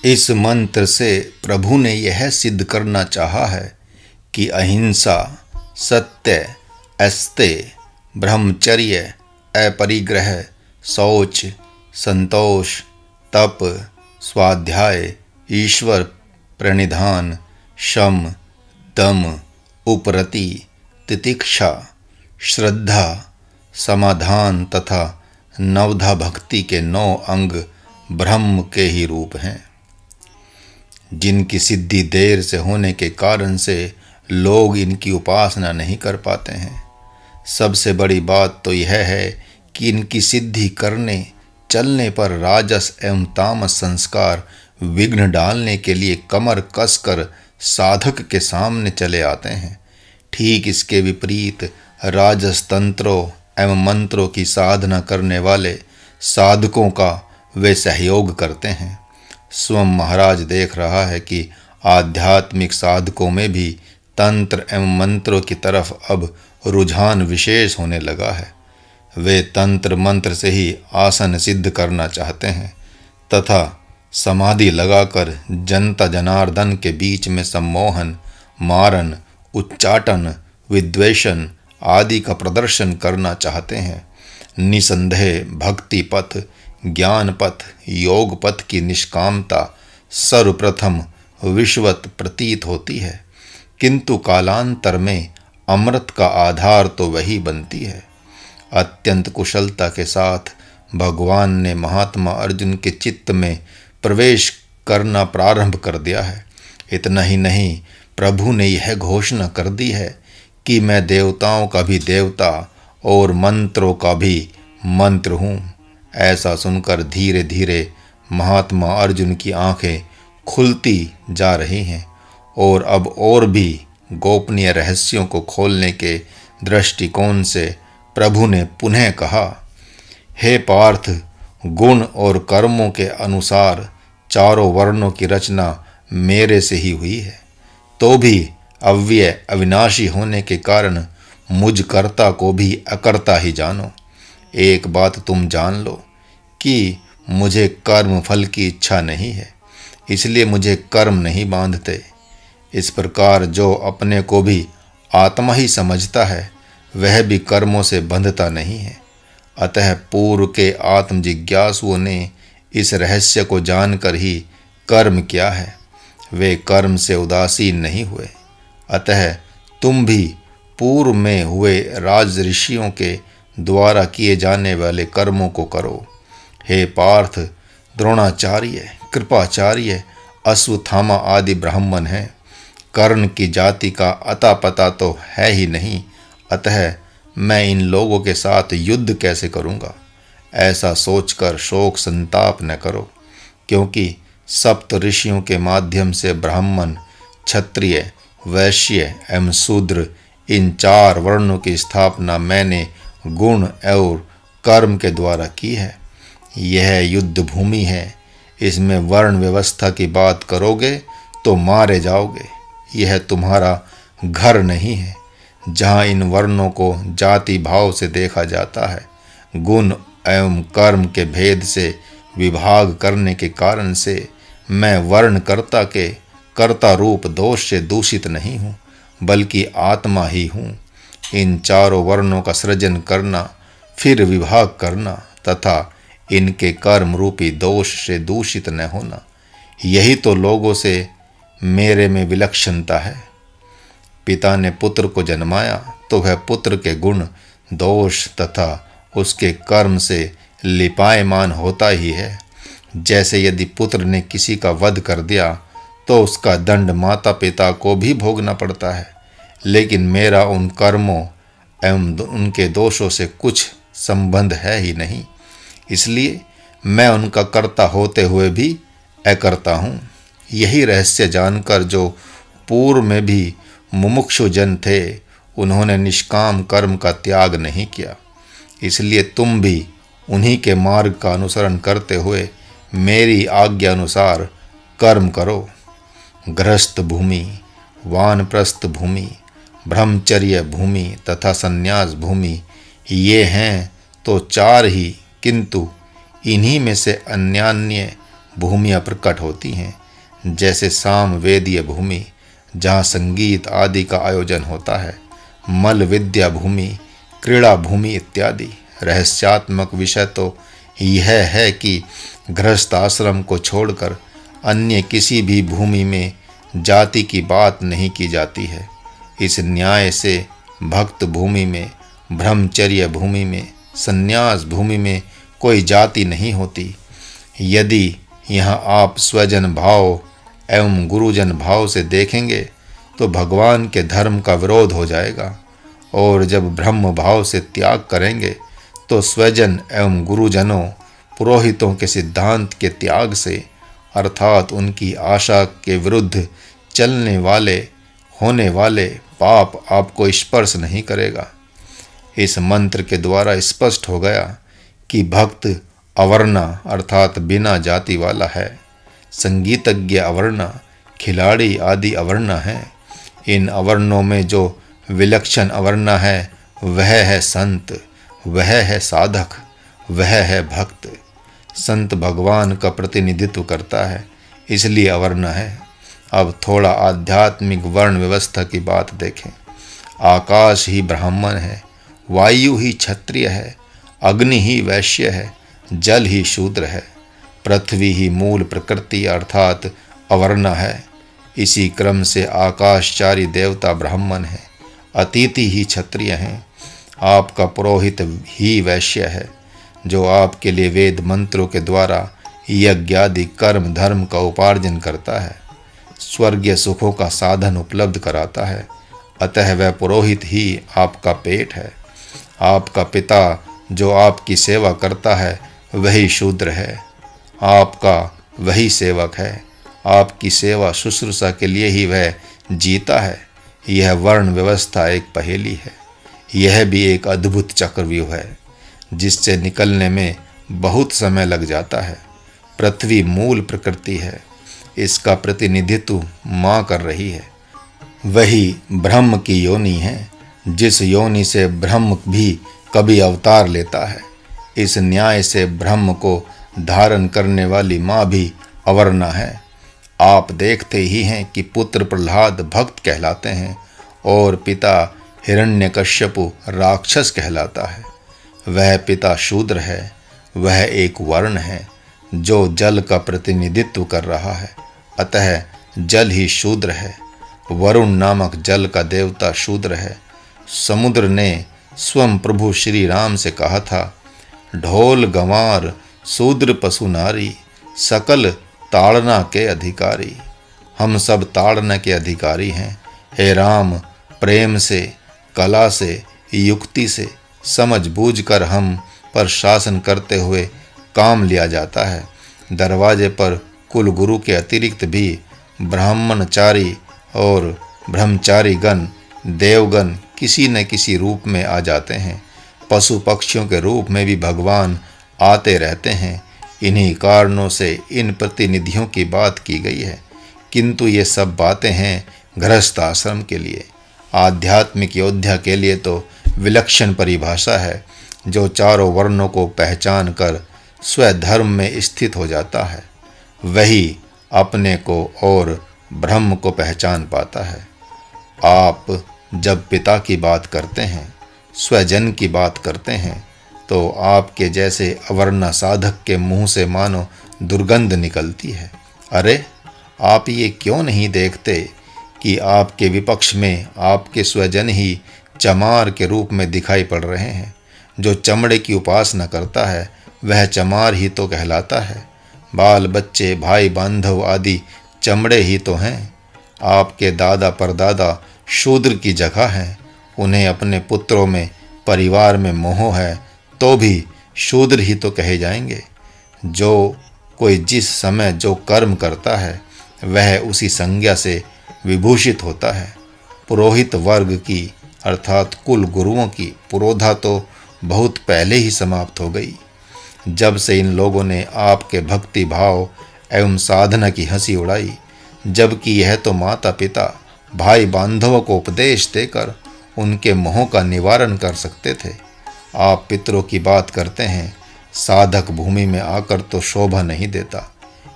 इस मंत्र से प्रभु ने यह सिद्ध करना चाहा है कि अहिंसा, सत्य, अस्तेय, ब्रह्मचर्य, अपरिग्रह, शौच, संतोष, तप, स्वाध्याय, ईश्वर प्रणिधान, शम, दम, उपरति, तितिक्षा, श्रद्धा, समाधान तथा नवधा भक्ति के 9 अंग ब्रह्म के ही रूप हैं, जिनकी सिद्धि देर से होने के कारण से लोग इनकी उपासना नहीं कर पाते हैं। सबसे बड़ी बात तो यह है कि इनकी सिद्धि करने चलने पर राजस एवं तामस संस्कार विघ्न डालने के लिए कमर कसकर साधक के सामने चले आते हैं। ठीक इसके विपरीत राजस तंत्रों एवं मंत्रों की साधना करने वाले साधकों का वे सहयोग करते हैं। स्वयं महाराज देख रहा है कि आध्यात्मिक साधकों में भी तंत्र एवं मंत्रों की तरफ अब रुझान विशेष होने लगा है। वे तंत्र मंत्र से ही आसन सिद्ध करना चाहते हैं तथा समाधि लगाकर जनता जनार्दन के बीच में सम्मोहन, मारन, उच्चाटन, विद्वेषण आदि का प्रदर्शन करना चाहते हैं। निसंदेह भक्ति पथ, ज्ञान पथ, योग पथ की निष्कामता सर्वप्रथम विश्वत प्रतीत होती है, किंतु कालांतर में अमृत का आधार तो वही बनती है। अत्यंत कुशलता के साथ भगवान ने महात्मा अर्जुन के चित्त में प्रवेश करना प्रारंभ कर दिया है। इतना ही नहीं, प्रभु ने यह घोषणा कर दी है कि मैं देवताओं का भी देवता और मंत्रों का भी मंत्र हूँ। ऐसा सुनकर धीरे धीरे महात्मा अर्जुन की आंखें खुलती जा रही हैं और अब और भी गोपनीय रहस्यों को खोलने के दृष्टिकोण से प्रभु ने पुनः कहा, हे पार्थ, गुण और कर्मों के अनुसार चारों वर्णों की रचना मेरे से ही हुई है, तो भी अव्यय अविनाशी होने के कारण मुझ कर्ता को भी अकर्ता ही जानो। एक बात तुम जान लो कि मुझे कर्म फल की इच्छा नहीं है, इसलिए मुझे कर्म नहीं बांधते। इस प्रकार जो अपने को भी आत्मा ही समझता है, वह भी कर्मों से बंधता नहीं है। अतः पूर्व के आत्म जिज्ञासुओं ने इस रहस्य को जानकर ही कर्म किया है, वे कर्म से उदासीन नहीं हुए। अतः तुम भी पूर्व में हुए राज ऋषियों के द्वारा किए जाने वाले कर्मों को करो। हे पार्थ, द्रोणाचार्य, कृपाचार्य, अश्वत्थामा आदि ब्राह्मण हैं। कर्ण की जाति का अता पता तो है ही नहीं, अतः मैं इन लोगों के साथ युद्ध कैसे करूँगा। ऐसा सोचकर शोक संताप न करो, क्योंकि सप्त ऋषियों के माध्यम से ब्राह्मण, क्षत्रिय, वैश्य एवं शूद्र इन 4 वर्णों की स्थापना मैंने गुण और कर्म के द्वारा की है। यह युद्ध भूमि है, इसमें वर्ण व्यवस्था की बात करोगे तो मारे जाओगे। यह तुम्हारा घर नहीं है, जहाँ इन वर्णों को जाति भाव से देखा जाता है। गुण एवं कर्म के भेद से विभाग करने के कारण से मैं वर्णकर्ता के कर्ता रूप दोष से दूषित नहीं हूँ, बल्कि आत्मा ही हूँ। इन चारों वर्णों का सृजन करना, फिर विभाग करना तथा इनके कर्म रूपी दोष से दूषित न होना, यही तो लोगों से मेरे में विलक्षणता है। पिता ने पुत्र को जन्माया तो वह पुत्र के गुण, दोष तथा उसके कर्म से लिपायमान होता ही है। जैसे यदि पुत्र ने किसी का वध कर दिया तो उसका दंड माता पिता को भी भोगना पड़ता है, लेकिन मेरा उन कर्मों एवं उनके दोषों से कुछ संबंध है ही नहीं, इसलिए मैं उनका कर्ता होते हुए भी अकर्ता हूँ। यही रहस्य जानकर जो पूर्व में भी मुमुक्षु जन थे, उन्होंने निष्काम कर्म का त्याग नहीं किया। इसलिए तुम भी उन्हीं के मार्ग का अनुसरण करते हुए मेरी आज्ञा अनुसार कर्म करो। गृहस्थ भूमि, वानप्रस्थ भूमि, ब्रह्मचर्य भूमि तथा संन्यास भूमि, ये हैं तो 4 ही, किंतु इन्हीं में से अन्यान्य भूमियाँ प्रकट होती हैं, जैसे साम वेदीय भूमि जहाँ संगीत आदि का आयोजन होता है, मल विद्या भूमि, क्रीड़ा भूमि इत्यादि। रहस्यात्मक विषय तो यह है कि गृहस्थ आश्रम को छोड़कर अन्य किसी भी भूमि में जाति की बात नहीं की जाती है। इस न्याय से भक्त भूमि में, ब्रह्मचर्य भूमि में, संन्यास भूमि में कोई जाति नहीं होती। यदि यहाँ आप स्वजन भाव एवं गुरुजन भाव से देखेंगे तो भगवान के धर्म का विरोध हो जाएगा, और जब ब्रह्म भाव से त्याग करेंगे तो स्वजन एवं गुरुजनों पुरोहितों के सिद्धांत के त्याग से, अर्थात उनकी आशा के विरुद्ध चलने वाले होने वाले पाप आपको स्पर्श नहीं करेगा। इस मंत्र के द्वारा स्पष्ट हो गया कि भक्त अवर्णा अर्थात बिना जाति वाला है। संगीतज्ञ अवर्णा, खिलाड़ी आदि अवर्णा है। इन अवर्णों में जो विलक्षण अवर्णा है वह है संत, वह है साधक, वह है भक्त। संत भगवान का प्रतिनिधित्व करता है, इसलिए अवर्ण है। अब थोड़ा आध्यात्मिक वर्ण व्यवस्था की बात देखें। आकाश ही ब्राह्मण है, वायु ही क्षत्रिय है, अग्नि ही वैश्य है, जल ही शूद्र है, पृथ्वी ही मूल प्रकृति अर्थात अवर्ण है। इसी क्रम से आकाशचारी देवता ब्राह्मण है, अतिथि ही क्षत्रिय हैं। आपका पुरोहित ही वैश्य है, जो आपके लिए वेद मंत्रों के द्वारा यज्ञ आदि कर्म धर्म का उपार्जन करता है, स्वर्गीय सुखों का साधन उपलब्ध कराता है। अतः वह पुरोहित ही आपका पेट है। आपका पिता जो आपकी सेवा करता है वही शूद्र है, आपका वही सेवक है। आपकी सेवा शुश्रूषा के लिए ही वह जीता है। यह वर्ण व्यवस्था एक पहेली है। यह भी एक अद्भुत चक्रव्यूह है जिससे निकलने में बहुत समय लग जाता है। पृथ्वी मूल प्रकृति है, इसका प्रतिनिधित्व माँ कर रही है। वही ब्रह्म की योनि है, जिस योनि से ब्रह्म भी कभी अवतार लेता है। इस न्याय से ब्रह्म को धारण करने वाली माँ भी अवर्णा है। आप देखते ही हैं कि पुत्र प्रहलाद भक्त कहलाते हैं और पिता हिरण्यकश्यपु राक्षस कहलाता है। वह पिता शूद्र है, वह एक वर्ण है जो जल का प्रतिनिधित्व कर रहा है, अतः जल ही शूद्र है। वरुण नामक जल का देवता शूद्र है। समुद्र ने स्वयं प्रभु श्री राम से कहा था, ढोल गंवार शूद्र पशु नारी, सकल ताड़ना के अधिकारी। हम सब ताड़ना के अधिकारी हैं। हे राम, प्रेम से, कला से, युक्ति से समझ बूझ कर हम पर शासन करते हुए काम लिया जाता है। दरवाजे पर कुल गुरु के अतिरिक्त भी ब्राह्मणचारी और ब्रह्मचारी गण, देवगण किसी न किसी रूप में आ जाते हैं। पशु पक्षियों के रूप में भी भगवान आते रहते हैं। इन्हीं कारणों से इन प्रतिनिधियों की बात की गई है, किंतु ये सब बातें हैं गृहस्थ आश्रम के लिए। आध्यात्मिक योद्धा के लिए तो विलक्षण परिभाषा है, जो चारों वर्णों को पहचान कर स्वधर्म में स्थित हो जाता है, वही अपने को और ब्रह्म को पहचान पाता है। आप जब पिता की बात करते हैं, स्वजन की बात करते हैं, तो आपके जैसे अवर्णा साधक के मुंह से मानो दुर्गंध निकलती है। अरे, आप ये क्यों नहीं देखते कि आपके विपक्ष में आपके स्वजन ही चमार के रूप में दिखाई पड़ रहे हैं। जो चमड़े की उपासना करता है वह चमार ही तो कहलाता है। बाल बच्चे, भाई बांधव आदि चमड़े ही तो हैं। आपके दादा परदादा शूद्र की जगह हैं। उन्हें अपने पुत्रों में, परिवार में मोह है तो भी शूद्र ही तो कहे जाएंगे। जो कोई जिस समय जो कर्म करता है वह उसी संज्ञा से विभूषित होता है। पुरोहित वर्ग की अर्थात कुल गुरुओं की पुरोधा तो बहुत पहले ही समाप्त हो गई, जब से इन लोगों ने आपके भक्ति भाव एवं साधना की हंसी उड़ाई। जबकि यह तो माता पिता, भाई बांधवों को उपदेश देकर उनके मोह का निवारण कर सकते थे। आप पितरों की बात करते हैं, साधक भूमि में आकर तो शोभा नहीं देता,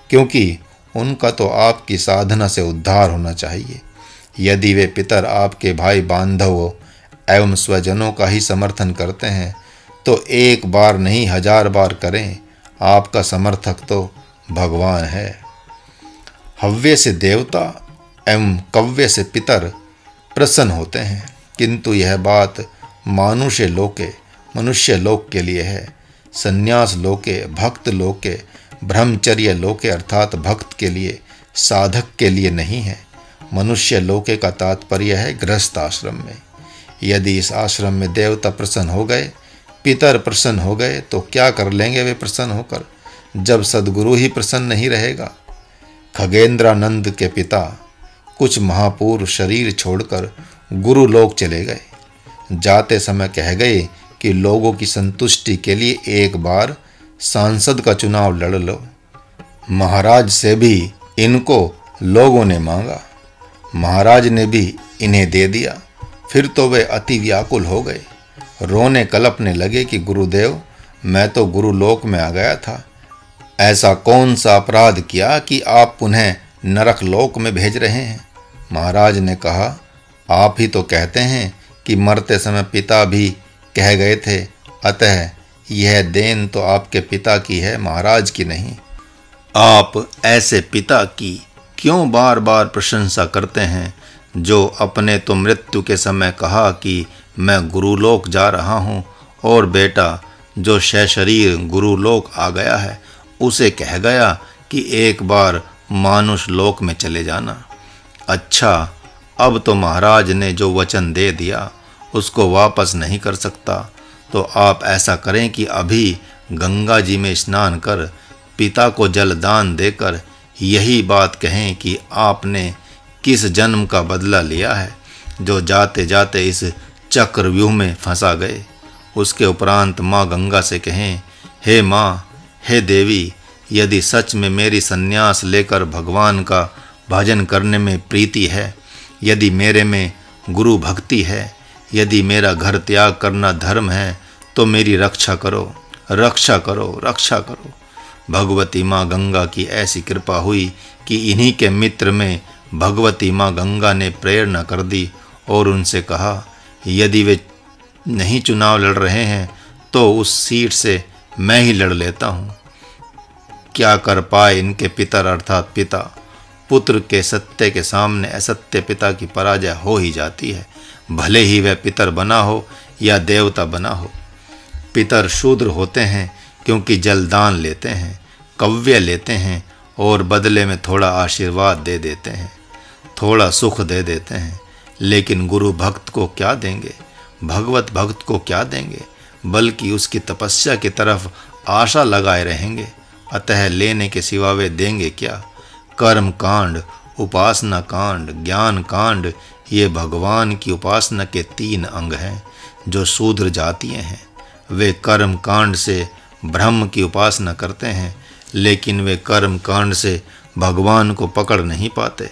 क्योंकि उनका तो आपकी साधना से उद्धार होना चाहिए। यदि वे पितर आपके भाई बांधवों एवं स्वजनों का ही समर्थन करते हैं तो एक बार नहीं 1000 बार करें, आपका समर्थक तो भगवान है। हव्य से देवता एवं कव्य से पितर प्रसन्न होते हैं, किंतु यह बात मनुष्य लोक के लिए है। संन्यास लोके, भक्त लोके, ब्रह्मचर्य लोके अर्थात भक्त के लिए, साधक के लिए नहीं है। मनुष्य लोके का तात्पर्य है गृहस्थ आश्रम में। यदि इस आश्रम में देवता प्रसन्न हो गए, पितर प्रसन्न हो गए, तो क्या कर लेंगे वे प्रसन्न होकर, जब सद्गुरु ही प्रसन्न नहीं रहेगा। खगेंद्रानंद के पिता कुछ महापुरुष शरीर छोड़कर गुरु लोक चले गए। जाते समय कह गए कि लोगों की संतुष्टि के लिए एक बार सांसद का चुनाव लड़ लो। महाराज से भी इनको लोगों ने मांगा, महाराज ने भी इन्हें दे दिया। फिर तो वे अति व्याकुल हो गए, रोने कलपने लगे कि गुरुदेव, मैं तो गुरुलोक में आ गया था, ऐसा कौन सा अपराध किया कि आप पुनः नरक लोक में भेज रहे हैं। महाराज ने कहा, आप ही तो कहते हैं कि मरते समय पिता भी कह गए थे, अतः यह देन तो आपके पिता की है, महाराज की नहीं। आप ऐसे पिता की क्यों बार बार प्रशंसा करते हैं जो अपने तो मृत्यु के समय कहा कि मैं गुरुलोक जा रहा हूँ, और बेटा जो सशरीर गुरुलोक आ गया है उसे कह गया कि एक बार मानुष लोक में चले जाना। अच्छा, अब तो महाराज ने जो वचन दे दिया उसको वापस नहीं कर सकता, तो आप ऐसा करें कि अभी गंगा जी में स्नान कर पिता को जलदान देकर यही बात कहें कि आपने किस जन्म का बदला लिया है जो जाते जाते इस चक्रव्यूह में फंसा गए। उसके उपरांत माँ गंगा से कहें, हे माँ, हे देवी, यदि सच में मेरी संन्यास लेकर भगवान का भजन करने में प्रीति है, यदि मेरे में गुरु भक्ति है, यदि मेरा घर त्याग करना धर्म है, तो मेरी रक्षा करो, रक्षा करो, रक्षा करो। भगवती माँ गंगा की ऐसी कृपा हुई कि इन्हीं के मित्र में भगवती माँ गंगा ने प्रेरणा कर दी और उनसे कहा, यदि वे नहीं चुनाव लड़ रहे हैं तो उस सीट से मैं ही लड़ लेता हूँ। क्या कर पाए इनके पितर अर्थात पिता। पुत्र के सत्य के सामने असत्य पिता की पराजय हो ही जाती है, भले ही वह पितर बना हो या देवता बना हो। पितर शूद्र होते हैं क्योंकि जलदान लेते हैं, कव्य लेते हैं और बदले में थोड़ा आशीर्वाद दे देते हैं, थोड़ा सुख दे देते हैं, लेकिन गुरु भक्त को क्या देंगे, भगवत भक्त को क्या देंगे, बल्कि उसकी तपस्या की तरफ आशा लगाए रहेंगे। अतः लेने के सिवा वे देंगे क्या। कर्म कांड, उपासना कांड, ज्ञान कांड, ये भगवान की उपासना के 3 अंग हैं जो शूद्र जातीय हैं। वे कर्म कांड से ब्रह्म की उपासना करते हैं, लेकिन वे कर्म कांड से भगवान को पकड़ नहीं पाते।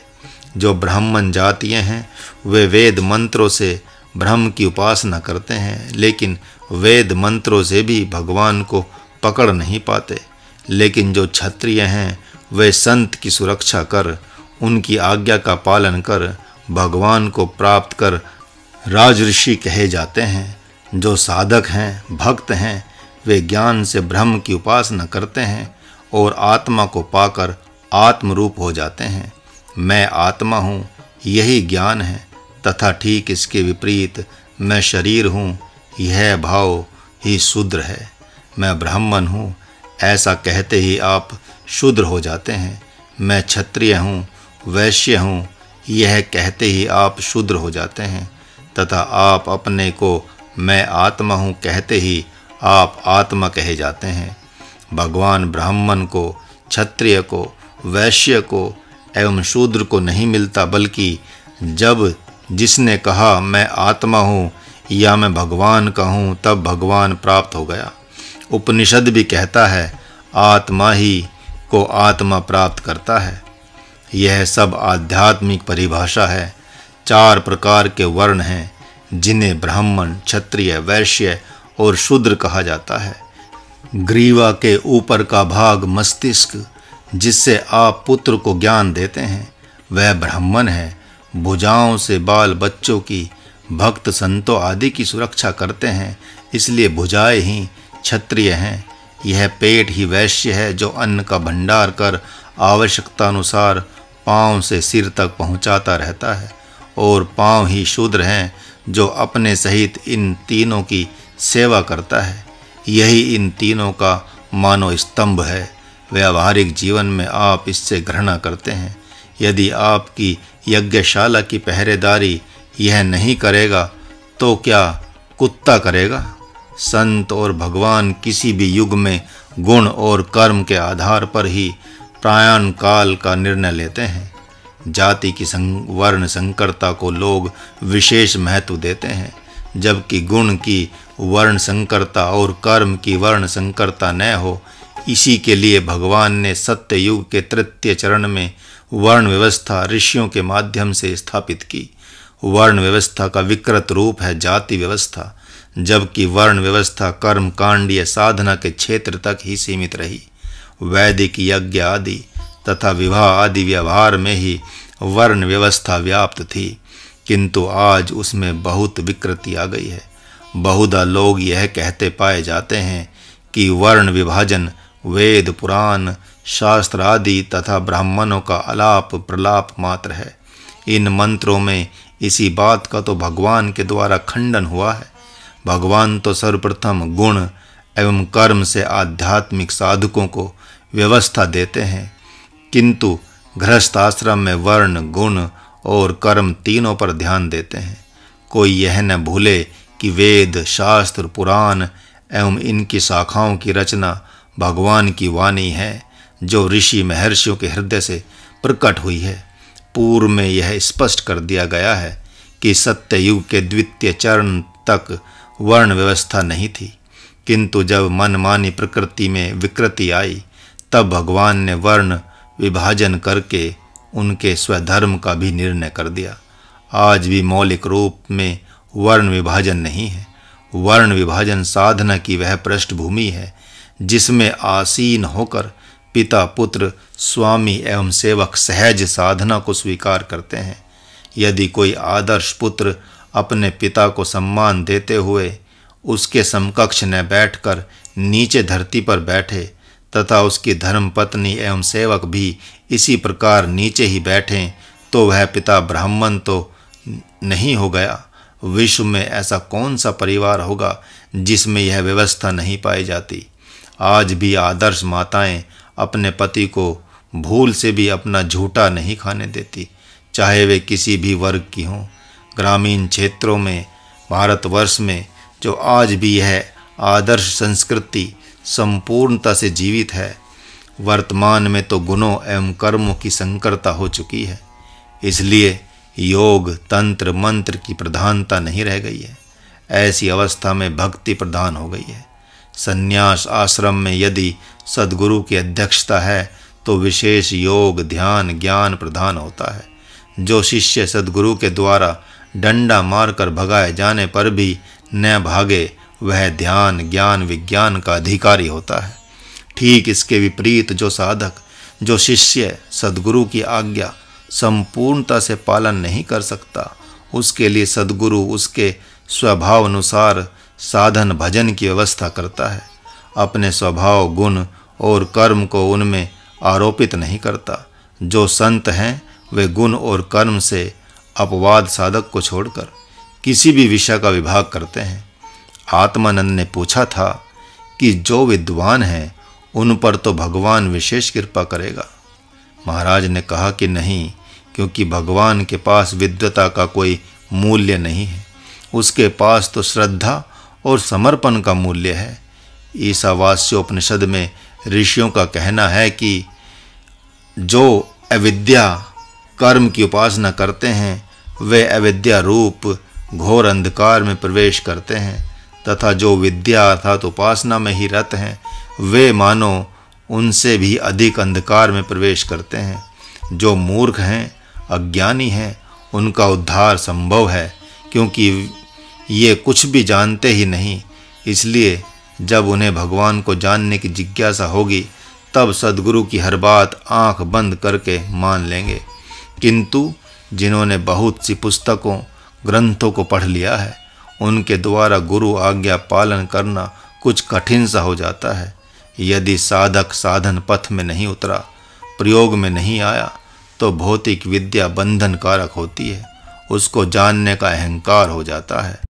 जो ब्राह्मण जातीय हैं वे वेद मंत्रों से ब्रह्म की उपासना करते हैं, लेकिन वेद मंत्रों से भी भगवान को पकड़ नहीं पाते। लेकिन जो क्षत्रिय हैं वे संत की सुरक्षा कर, उनकी आज्ञा का पालन कर, भगवान को प्राप्त कर राजऋषि कहे जाते हैं। जो साधक हैं, भक्त हैं, वे ज्ञान से ब्रह्म की उपासना करते हैं और आत्मा को पाकर आत्मरूप हो जाते हैं। मैं आत्मा हूँ, यही ज्ञान है, तथा ठीक इसके विपरीत मैं शरीर हूँ, यह भाव ही शूद्र है। मैं ब्राह्मण हूँ, ऐसा कहते ही आप शूद्र हो जाते हैं। मैं क्षत्रिय हूँ, वैश्य हूँ, यह कहते ही आप शूद्र हो जाते हैं, तथा आप अपने को मैं आत्मा हूँ कहते ही आप आत्मा कहे जाते हैं। भगवान ब्राह्मण को, क्षत्रिय को, वैश्य को एवं शूद्र को नहीं मिलता, बल्कि जब जिसने कहा मैं आत्मा हूँ या मैं भगवान का हूँ, तब भगवान प्राप्त हो गया। उपनिषद भी कहता है आत्मा ही को आत्मा प्राप्त करता है। यह सब आध्यात्मिक परिभाषा है। 4 प्रकार के वर्ण हैं जिन्हें ब्राह्मण, क्षत्रिय, वैश्य और शूद्र कहा जाता है। ग्रीवा के ऊपर का भाग मस्तिष्क, जिससे आप पुत्र को ज्ञान देते हैं वह ब्राह्मण है। भुजाओं से बाल बच्चों की, भक्त संतों आदि की सुरक्षा करते हैं, इसलिए भुजाएं ही क्षत्रिय हैं। यह पेट ही वैश्य है जो अन्न का भंडार कर आवश्यकता अनुसार पाँव से सिर तक पहुँचाता रहता है, और पाँव ही शूद्र हैं जो अपने सहित इन तीनों की सेवा करता है। यही इन तीनों का मानो स्तंभ है। व्यावहारिक जीवन में आप इससे घृणा करते हैं। यदि आपकी यज्ञशाला की पहरेदारी यह नहीं करेगा तो क्या कुत्ता करेगा? संत और भगवान किसी भी युग में गुण और कर्म के आधार पर ही प्रयाण काल का निर्णय लेते हैं। जाति की वर्ण संकरता को लोग विशेष महत्व देते हैं, जबकि गुण की वर्ण संकरता और कर्म की वर्ण संकरता न हो। इसी के लिए भगवान ने सत्य युग के तृतीय चरण में वर्ण व्यवस्था ऋषियों के माध्यम से स्थापित की। वर्ण व्यवस्था का विकृत रूप है जाति व्यवस्था, जबकि वर्ण व्यवस्था कर्म कांडीय साधना के क्षेत्र तक ही सीमित रही। वैदिक यज्ञ आदि तथा विवाह आदि व्यवहार में ही वर्ण व्यवस्था व्याप्त थी, किंतु आज उसमें बहुत विकृति आ गई है। बहुधा लोग यह कहते पाए जाते हैं कि वर्ण विभाजन वेद पुराण शास्त्र आदि तथा ब्राह्मणों का अलाप प्रलाप मात्र है। इन मंत्रों में इसी बात का तो भगवान के द्वारा खंडन हुआ है। भगवान तो सर्वप्रथम गुण एवं कर्म से आध्यात्मिक साधकों को व्यवस्था देते हैं, किंतु गृहस्थ आश्रम में वर्ण गुण और कर्म तीनों पर ध्यान देते हैं। कोई यह न भूले कि वेद शास्त्र पुराण एवं इनकी शाखाओं की रचना भगवान की वाणी है, जो ऋषि महर्षियों के हृदय से प्रकट हुई है। पूर्व में यह स्पष्ट कर दिया गया है कि सत्य युग के द्वितीय चरण तक वर्ण व्यवस्था नहीं थी, किंतु जब मनमानी प्रकृति में विकृति आई तब भगवान ने वर्ण विभाजन करके उनके स्वधर्म का भी निर्णय कर दिया। आज भी मौलिक रूप में वर्ण विभाजन नहीं है। वर्ण विभाजन साधना की वह पृष्ठभूमि है जिसमें आसीन होकर पिता पुत्र स्वामी एवं सेवक सहज साधना को स्वीकार करते हैं। यदि कोई आदर्श पुत्र अपने पिता को सम्मान देते हुए उसके समकक्ष न बैठकर नीचे धरती पर बैठे तथा उसकी धर्मपत्नी एवं सेवक भी इसी प्रकार नीचे ही बैठें, तो वह पिता ब्राह्मण तो नहीं हो गया। विश्व में ऐसा कौन सा परिवार होगा जिसमें यह व्यवस्था नहीं पाई जाती? आज भी आदर्श माताएं अपने पति को भूल से भी अपना झूठा नहीं खाने देती, चाहे वे किसी भी वर्ग की हों। ग्रामीण क्षेत्रों में भारतवर्ष में जो आज भी यह आदर्श संस्कृति संपूर्णता से जीवित है, वर्तमान में तो गुणों एवं कर्मों की संकरता हो चुकी है। इसलिए योग तंत्र मंत्र की प्रधानता नहीं रह गई है। ऐसी अवस्था में भक्ति प्रधान हो गई है। संन्यास आश्रम में यदि सद्गुरु की अध्यक्षता है तो विशेष योग ध्यान ज्ञान प्रधान होता है। जो शिष्य सद्गुरु के द्वारा डंडा मारकर भगाए जाने पर भी न भागे, वह ध्यान ज्ञान विज्ञान का अधिकारी होता है। ठीक इसके विपरीत जो साधक जो शिष्य सद्गुरु की आज्ञा संपूर्णता से पालन नहीं कर सकता, उसके लिए सद्गुरु उसके स्वभाव अनुसार साधन भजन की व्यवस्था करता है। अपने स्वभाव गुण और कर्म को उनमें आरोपित नहीं करता। जो संत हैं वे गुण और कर्म से अपवाद साधक को छोड़कर किसी भी विषय का विभाग करते हैं। आत्मानंद ने पूछा था कि जो विद्वान हैं उन पर तो भगवान विशेष कृपा करेगा। महाराज ने कहा कि नहीं, क्योंकि भगवान के पास विद्वता का कोई मूल्य नहीं है। उसके पास तो श्रद्धा और समर्पण का मूल्य है। ईशावास्योपनिषद में ऋषियों का कहना है कि जो अविद्या कर्म की उपासना करते हैं वे अविद्या रूप घोर अंधकार में प्रवेश करते हैं, तथा जो विद्या अर्थात उपासना में ही रत हैं वे मानो उनसे भी अधिक अंधकार में प्रवेश करते हैं। जो मूर्ख हैं अज्ञानी हैं उनका उद्धार संभव है, क्योंकि ये कुछ भी जानते ही नहीं। इसलिए जब उन्हें भगवान को जानने की जिज्ञासा होगी तब सद्गुरु की हर बात आंख बंद करके मान लेंगे। किंतु जिन्होंने बहुत सी पुस्तकों ग्रंथों को पढ़ लिया है, उनके द्वारा गुरु आज्ञा पालन करना कुछ कठिन सा हो जाता है। यदि साधक साधन पथ में नहीं उतरा, प्रयोग में नहीं आया, तो भौतिक विद्या बंधन कारक होती है। उसको जानने का अहंकार हो जाता है।